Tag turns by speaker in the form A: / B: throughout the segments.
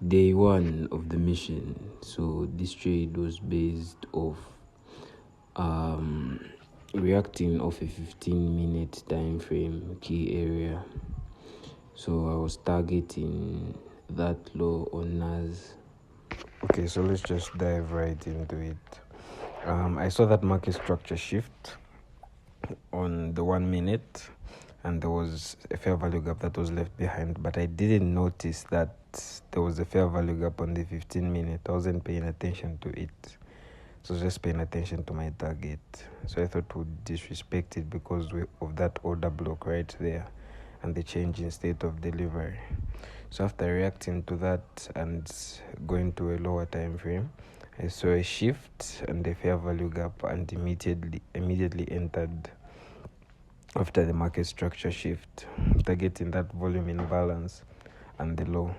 A: Day one of the mission. So this trade was based off reacting off a 15-minute time frame key area. So I was targeting that low on NAS. Okay, so let's just dive right into it. I saw that market structure shift on the 1 minute, and there was a fair value gap that was left behind, but I didn't notice that there was a fair value gap on the 15-minute. I wasn't paying attention to it, so I was just paying attention to my target. So I thought would disrespect it because of that order block right there and the change in state of delivery. So after reacting to that and going to a lower time frame, I saw a shift and a fair value gap, and immediately entered after the market structure shift, targeting that volume imbalance and the low.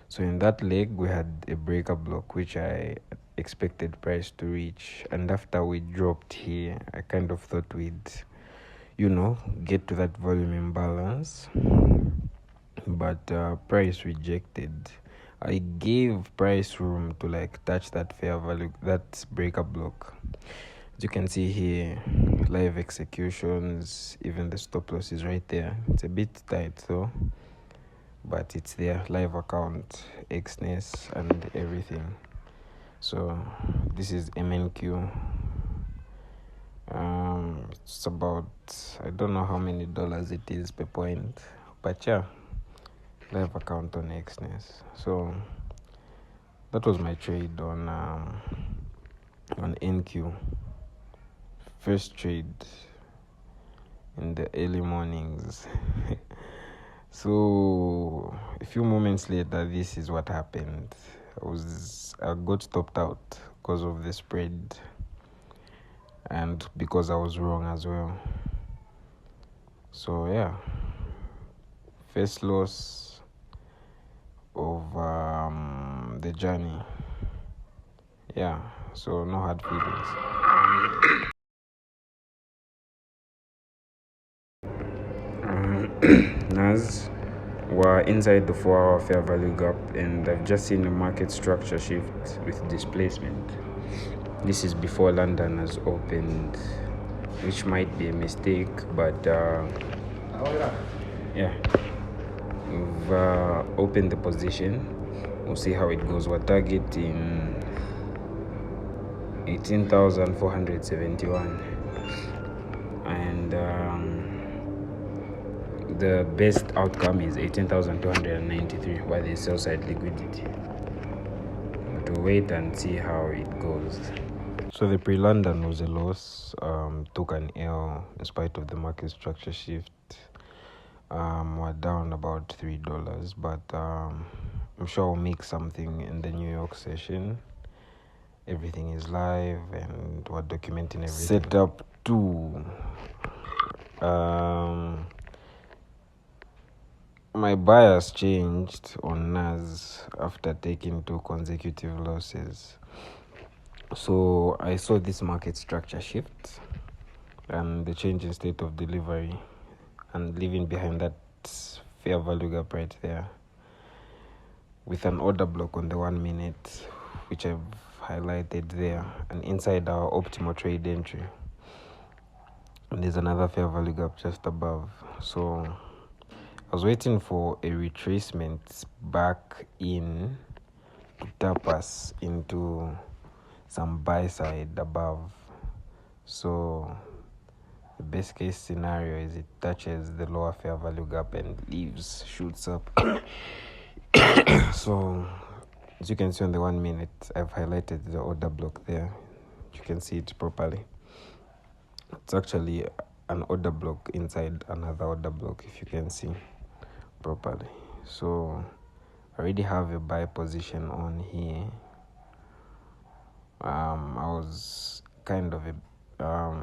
A: So in that leg, we had a breaker block, which I expected price to reach. And after we dropped here, I kind of thought we'd, get to that volume imbalance. But price rejected. I gave price room to touch that fair value, that breaker block. As you can see here, live executions, even the stop loss is right there. It's a bit tight though, but it's there. Live account, XNES, and everything. So this is MNQ. It's about, I don't know how many dollars it is per point, but yeah, live account on XNES. So that was my trade on NQ. First trade in the early mornings. So a few moments later, this is what happened. I got stopped out because of the spread and because I was wrong as well. So yeah, first loss of the journey. Yeah, so no hard feelings. NAS were inside the 4-hour fair value gap, and I've just seen a market structure shift with displacement. This is before London has opened, which might be a mistake, but yeah, we've opened the position. We'll see how it goes. We're targeting 18,471, and the best outcome is 18,293 while there's sell side liquidity. But we'll wait and see how it goes. So the pre-London was a loss, took an L in spite of the market structure shift. We're down about $3, but I'm sure we'll make something in the New York session. Everything is live and we're documenting everything. Setup 2. My bias changed on NAS after taking 2 consecutive losses. So I saw this market structure shift and the change in state of delivery, and leaving behind that fair value gap right there with an order block on the 1 minute, which I've highlighted there, and inside our optimal trade entry. And there's another fair value gap just above. So I was waiting for a retracement back in to tap us into some buy side above. So the best case scenario is it touches the lower fair value gap and leaves, shoots up. So as you can see on the 1 minute, I've highlighted the order block there. You can see it properly. It's actually an order block inside another order block, if you can see properly. So I already have a buy position on here. I was kind of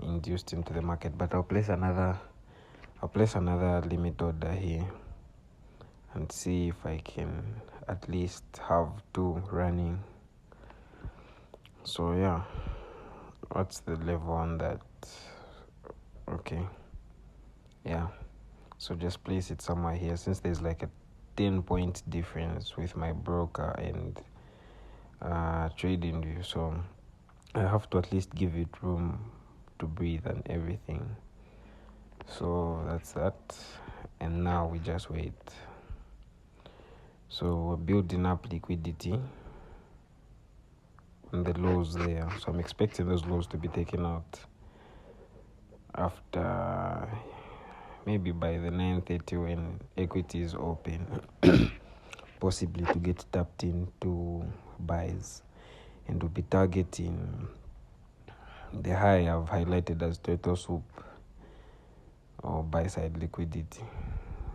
A: induced into the market, but I'll place another limit order here and see if I can at least have 2 running. So yeah, what's the level on that? Okay, yeah, so just place it somewhere here. Since there's like a 10-point difference with my broker and trading view. So I have to at least give it room to breathe and everything. So that's that. And now we just wait. So we're building up liquidity on the lows there. So I'm expecting those lows to be taken out after maybe by the 9:30 when equity is open. Possibly to get tapped into buys, and we'll be targeting the high I've highlighted as turtle soup or buy side liquidity.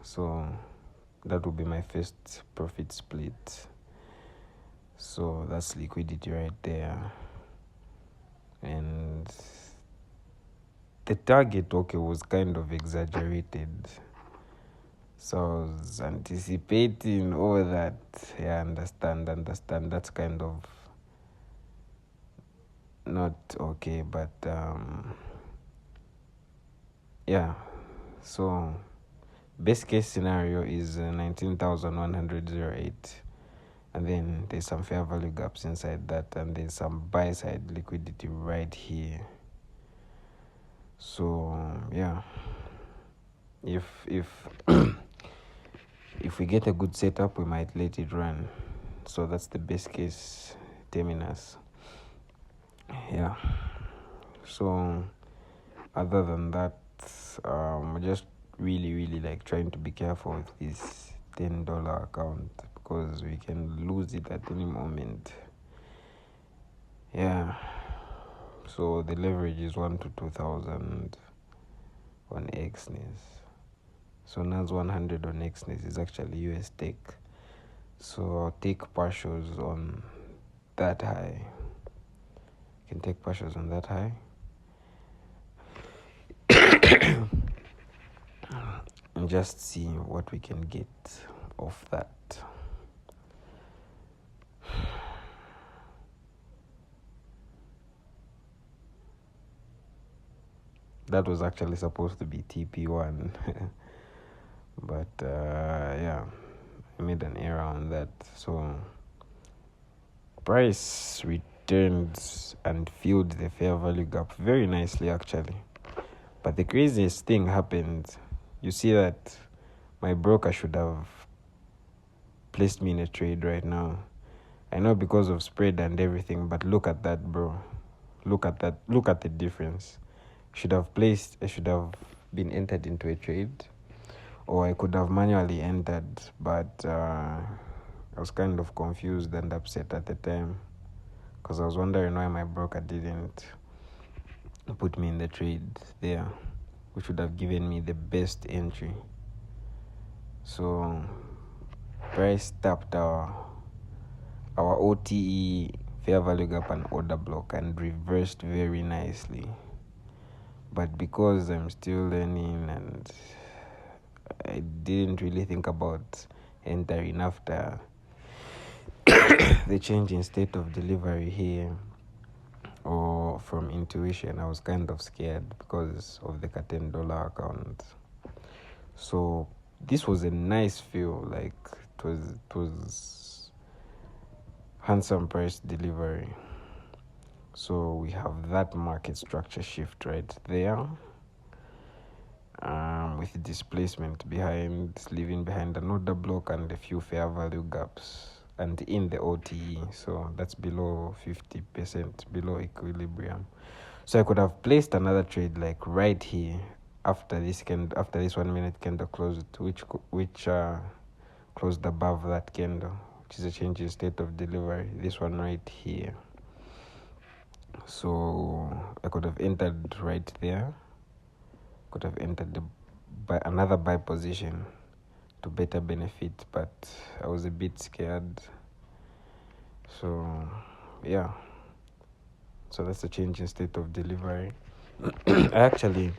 A: So that will be my first profit split. So that's liquidity right there. And the target, was kind of exaggerated. So I was anticipating all that. Yeah, understand. That's kind of not okay, but yeah. So best case scenario is 19,108, and then there's some fair value gaps inside that, and there's some buy side liquidity right here. So yeah, if if we get a good setup, we might let it run. So that's the best case terminus. Yeah. So other than that, just really like trying to be careful with this $10 account, because we can lose it at any moment. Yeah. So the leverage is 1 to 2,000 on XNES. So NAS 100 on XNES is actually US Tech. So I'll take partials on that high. Can take partials on that high. And just see what we can get off that. That was actually supposed to be TP1. But yeah, I made an error on that. So price returned and filled the fair value gap very nicely actually. But the craziest thing happened. You see that my broker should have placed me in a trade right now. I know because of spread and everything, but look at that, bro. Look at that. Look at the difference. I should have been entered into a trade, or I could have manually entered, but I was kind of confused and upset at the time, because I was wondering why my broker didn't put me in the trade there, which would have given me the best entry. So price tapped our OTE, fair value gap and order block, and reversed very nicely. But because I'm still learning and I didn't really think about entering after the change in state of delivery here, or from intuition, I was kind of scared because of the $10 account. So this was a nice feel, like it was handsome price delivery. So we have that market structure shift right there, with displacement leaving behind an order block and a few fair value gaps, and in the OTE, so that's below 50%, below equilibrium. So I could have placed another trade like right here after this 1 minute candle closed, which closed above that candle, which is a change in state of delivery, this one right here. So I could have entered right there, could have entered another buy position to better benefit, but I was a bit scared. So yeah, so that's a change in state of delivery. I actually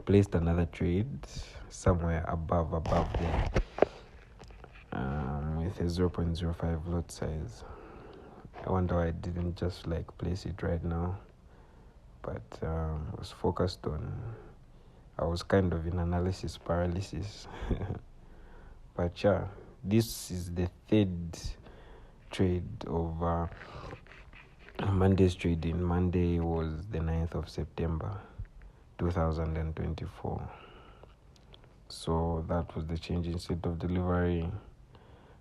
A: placed another trade somewhere above there, with a 0.05 lot size. I wonder why I didn't just place it right now, but I was focused on, I was kind of in analysis paralysis. But yeah, this is the third trade of Monday's trading. Monday was the 9th of September 2024. So that was the change in state of delivery,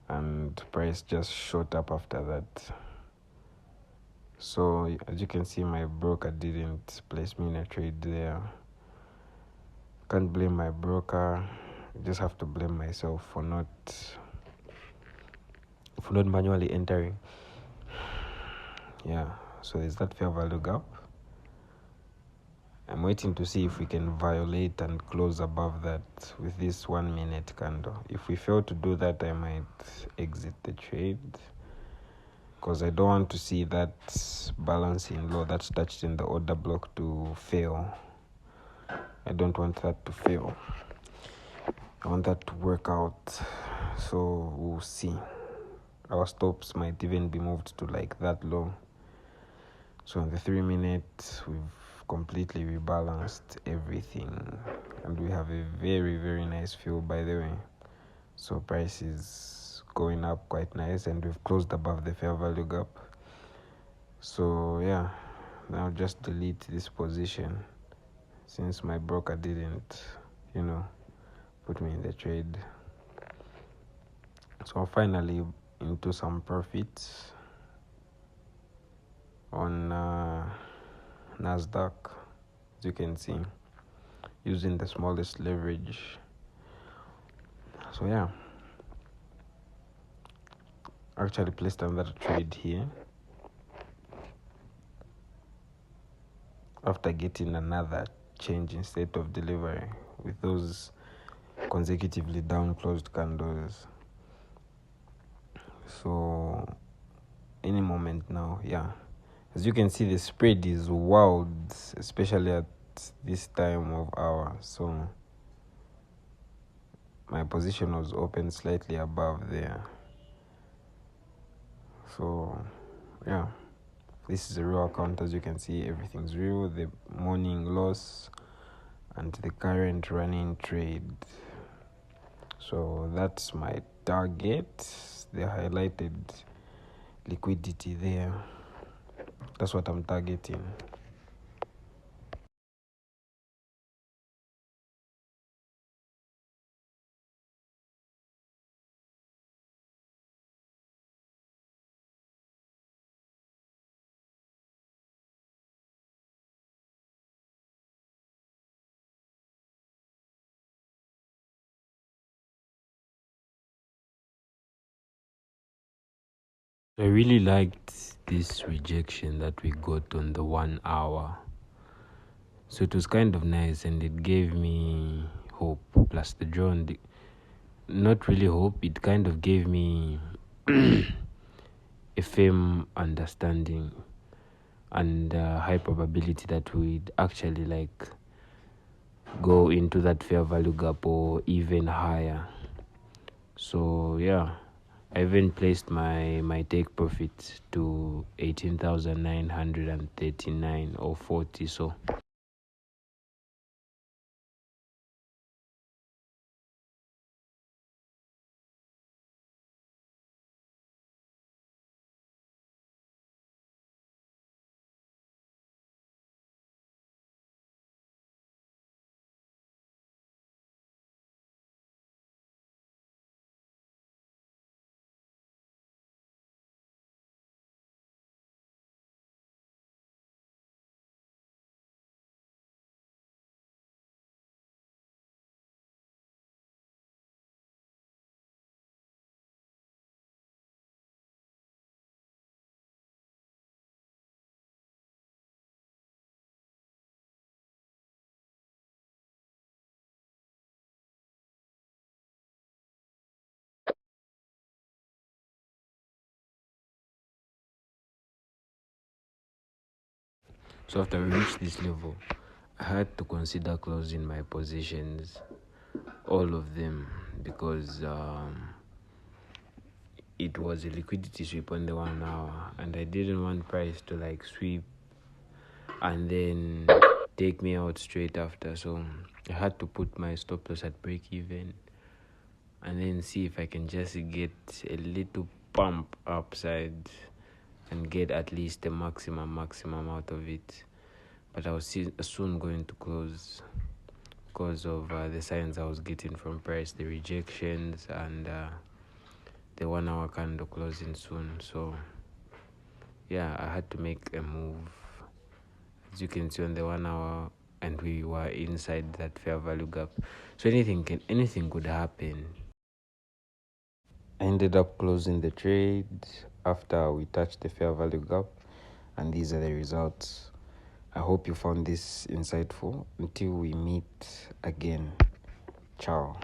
A: and price just shot up after that. So as you can see, my broker didn't place me in a trade there. Can't blame my broker. Just have to blame myself for not manually entering. Yeah, so there's that fair value gap. I'm waiting to see if we can violate and close above that with this 1 minute candle. If we fail to do that, I might exit the trade, because I don't want to see that balancing low that's touched in the order block to fail. I don't want that to fail. I want that to work out. So we'll see. Our stops might even be moved to like that low. So in the 3 minutes, we've completely rebalanced everything, and we have a very, very nice fill, by the way. So price is going up quite nice, and we've closed above the fair value gap. So yeah, now just delete this position, since my broker didn't put me in the trade. So finally into some profits on Nasdaq, as you can see, using the smallest leverage. So yeah, actually placed another trade here after getting another change in state of delivery with those consecutively down closed candles. So any moment now, yeah, as you can see, the spread is wild, especially at this time of hour. So my position was open slightly above there. So yeah, this is a real account. As you can see, everything's real. The morning loss and the current running trade. So that's my target. The highlighted liquidity there. That's what I'm targeting. I really liked this rejection that we got on the 1 hour. So it was kind of nice, and it gave me hope. Plus the drone, not really hope, it kind of gave me a firm understanding and high probability that we'd actually go into that fair value gap or even higher. So yeah, I even placed my take profit to 18,939 or 40. So after we reached this level, I had to consider closing my positions, all of them, because it was a liquidity sweep on the 1 hour, and I didn't want price to sweep and then take me out straight after. So I had to put my stop loss at break even and then see if I can just get a little pump upside and get at least the maximum out of it. But I was soon going to close because of the signs I was getting from price, the rejections, and the 1 hour candle closing soon. So yeah, I had to make a move, as you can see on the 1 hour, and we were inside that fair value gap. So anything could happen. I ended up closing the trade after we touched the fair value gap, and these are the results. I hope you found this insightful. Until we meet again, ciao.